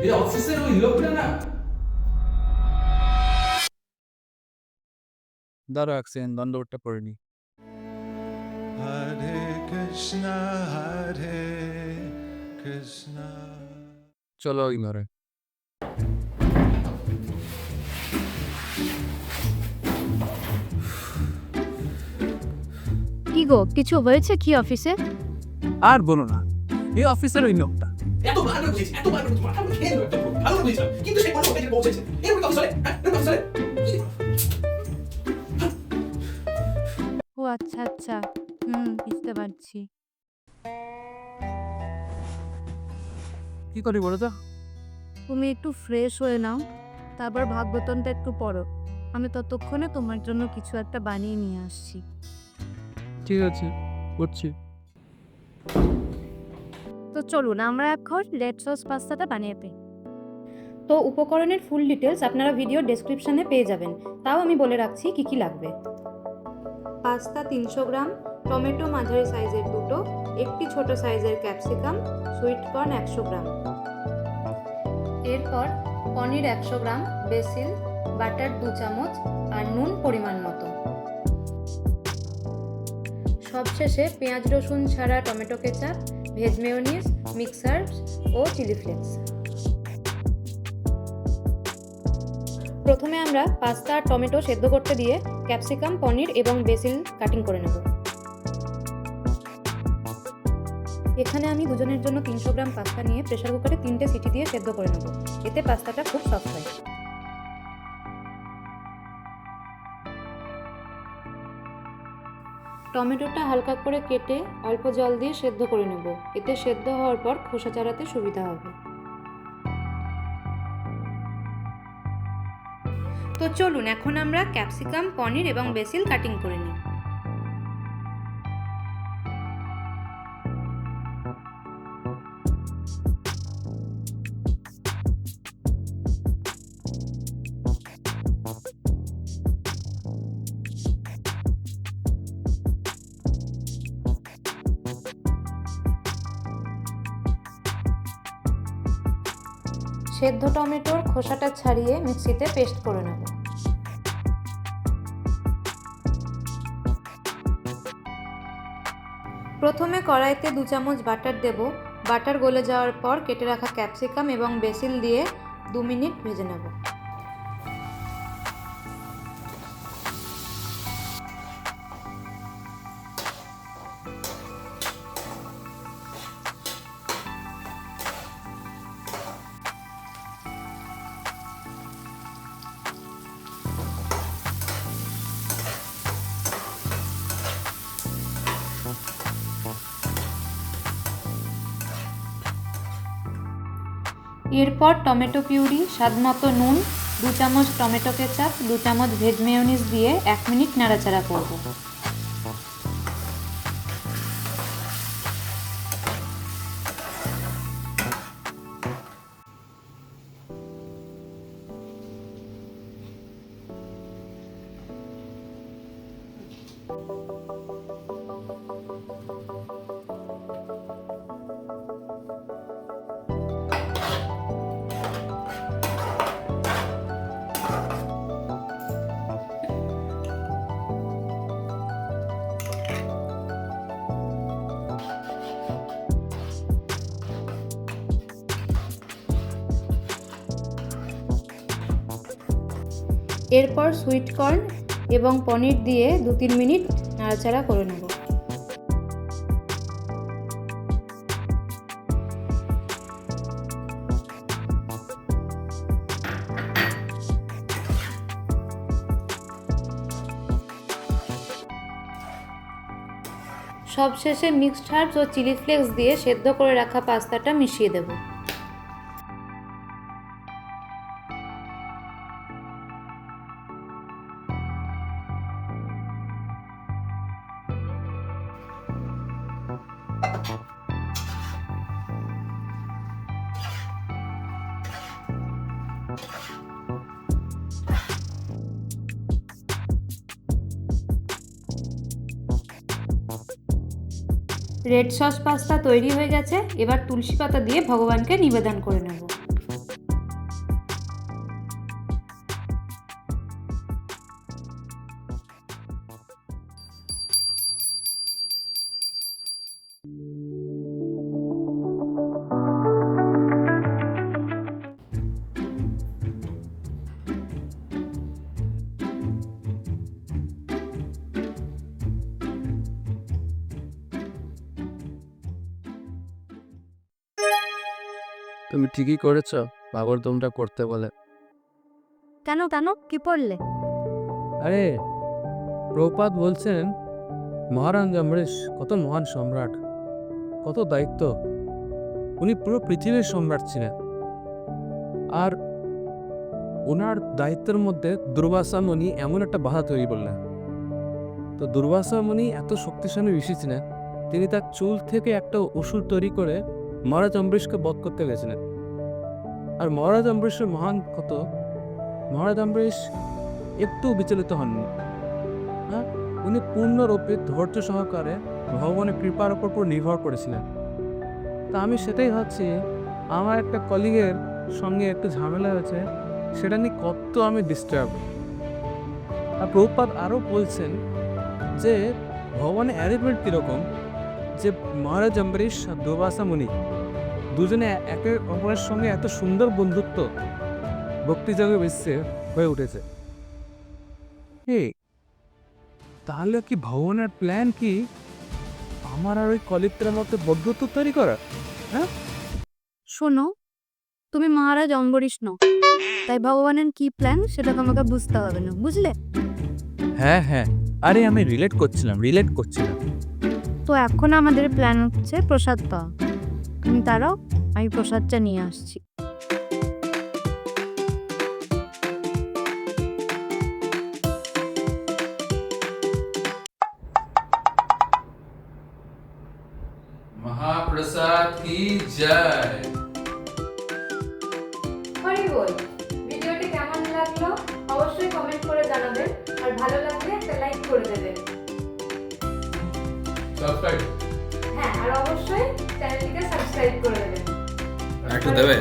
এই অফিসের ওই লোকটা না দাঁড়া এক সেকেন্ড, দণ্ডবোধটা করে নি। Hare Krishna, Hare Krishna. চলো ওই ঘরে। কি গো, কিছু হয়েছে কি অফিসে? আর বলো না, এই অফিসের ওই লোকটা। এতবার করে বুঝেছি, এতবার করে তোমার আমরা খেয়ে নেবো, একটা ভালো করে বুঝেছিলাম, কিন্তু সে কোনো ওখানে পৌঁছেছে। এরকম কথা চলে, হ্যাঁ? এরকম কথা চলে? ও আচ্ছা আচ্ছা, বুঝতে পারছি। কি করি বলো তো? তুমি একটু ফ্রেশ হয়ে নাও, তারপর ভাগবতনটা একটু পড়ো। আমি ততক্ষণে তোমার জন্য কিছু একটা বানিয়ে নিয়ে আসছি। ঠিক আছে, করছি। তো চলুন আমরা এখন রেড সস পাস্তাটা বানিয়ে দিই। তো উপকরণের ফুল ডিটেলস আপনারা ভিডিও ডেসক্রিপশনে পেয়ে যাবেন। তাও আমি বলে রাখছি কি কি লাগবে। পাস্তা 300 গ্রাম, টমেটো মাঝারি সাইজের 2টো, একটি ছোট সাইজের ক্যাপসিকাম, সুইট কর্ন 100 গ্রাম। এরপর পনির 100 গ্রাম, বেসিল, বাটার 2 চামচ আর নুন পরিমাণ মতো। সবশেষে পেঁয়াজ রসুন ছাড়া টমেটো কেচাপ, ভেজ মেয়োনিজ, মিক্সার্স ও চিলি ফ্লেক্স। প্রথমে আমরা পাস্তা আর টমেটো সেদ্ধ করতে দিয়ে ক্যাপসিকাম, পনির এবং বেসিল কাটিং করে নেব। এখানে আমি দুজনের জন্য 300 গ্রাম পাস্তা নিয়ে প্রেসার কুকারে 3টে সিটি দিয়ে সেদ্ধ করে নেব। এতে পাস্তাটা খুব সফট হয়। টমেটোটা হালকা করে কেটে অল্প জল দিয়ে সেদ্ধ করে নেব। এতে সেদ্ধ হওয়ার পর খোসা ছাড়াতে সুবিধা হবে। তো চলুন এখন আমরা ক্যাপসিকাম, পনির এবং বেসিল কাটিং করে নিই। সেদ্ধ টমেটোর খোসাটা ছাড়িয়ে মিক্সিতে পেস্ট করে নেব। প্রথমে কড়াইতে 2 চামচ বাটার দেব। বাটার গলে যাওয়ার পর কেটে রাখা ক্যাপসিকাম এবং বেসিল দিয়ে 2 মিনিট ভেজে নেব। এরপর টমেটো পিউরি, স্বাদমতো নুন, 2 চামচ টমেটো কেচাপ, 2 চামচ ভেজ মেয়োনিজ দিয়ে 1 মিনিট নাড়াচাড়া করব। এরপর সুইট কর্ন এবং পনির দিয়ে 2-3 মিনিট নাড়াচাড়া করে নেব। সবশেষে মিক্সড হার্বস ও চিলি ফ্লেক্স দিয়ে সেদ্ধ করে রাখা পাস্তাটা মিশিয়ে দেব। রেড সস পাস্তা তৈরি হয়ে গেছে। এবার তুলসী পাতা দিয়ে ভগবানকে নিবেদন করে নেব। তুমি ঠিকই করেছ বাবর দমটা করতে বলে। কেন কেন কি পড়লে? আরে প্রপাত বলছেন মহারাজ অমরেশ কত মহান সম্রাট, কত দায়িত্ব, উনি পুরো পৃথিবীর সম্রাট ছিলেন। আর ওনার দায়িত্বের মধ্যে দুর্বাসা মুনি এমন একটা বাধা তৈরি করলেন। তো দুর্বাসা মুনি এত শক্তিশালী ঋষি ছিলেন, তিনি তার চুল থেকে একটা ওষুধ তৈরি করে মহারাজ অম্বরীশকে বধ করতে গেছিলেন। আর মহারাজ অম্বরীশের মহান কত, মহারাজ অম্বরীশ একটু বিচলিত হননি। হ্যাঁ, উনি পূর্ণরূপে ধৈর্য সহকারে ভগবানের কৃপার উপর পুরো নির্ভর করেছিলেন। তা আমি সেটাই ভাবছি, আমার একটা কলিগের সঙ্গে একটু ঝামেলা হয়েছে, সেটা নিয়ে কত আমি ডিস্টার্ব। আর প্রভুপাদ আরও বলছেন যে ভগবানের অ্যারেঞ্জমেন্ট কীরকম, যে মহারাজ অম্বরীশ আর দুর্বাসা মুনি দুজনে একে অপরের সঙ্গে এত সুন্দর বন্ধুত্ব ভক্তিযোগে বেশি হয়ে উঠেছে। তাহলে কি ভগবানের প্ল্যান কি আমার আর ওই কলিত্রের মধ্যে বন্ধুত্ব তৈরি করা? হ্যাঁ, শোনো, তুমি মহারাজ অম্বরীশ নও, তাই ভগবানের কি প্ল্যান সেটা তোমাকে বুঝতে হবে না, বুঝলে? হ্যাঁ হ্যাঁ, আরে আমি রিলেট করছিলাম। তো এখন আমাদের প্ল্যান হচ্ছে প্রসাদ পাওয়া। তুমি দাঁড়াও, আমি প্রসাদটা নিয়ে আসছি। মহাপ্রসাদ কি জয়। হরি বল। ভিডিওটি কেমন লাগলো অবশ্যই কমেন্ট করে জানাবেন, আর ভালো লাগলে একটা লাইক করে দেবেন। সাবস্ক্রাইব হ্যাঁ, আর অবশ্যই চ্যানেলটিকে সাবস্ক্রাইব করে দেবেন। একটু দেবে।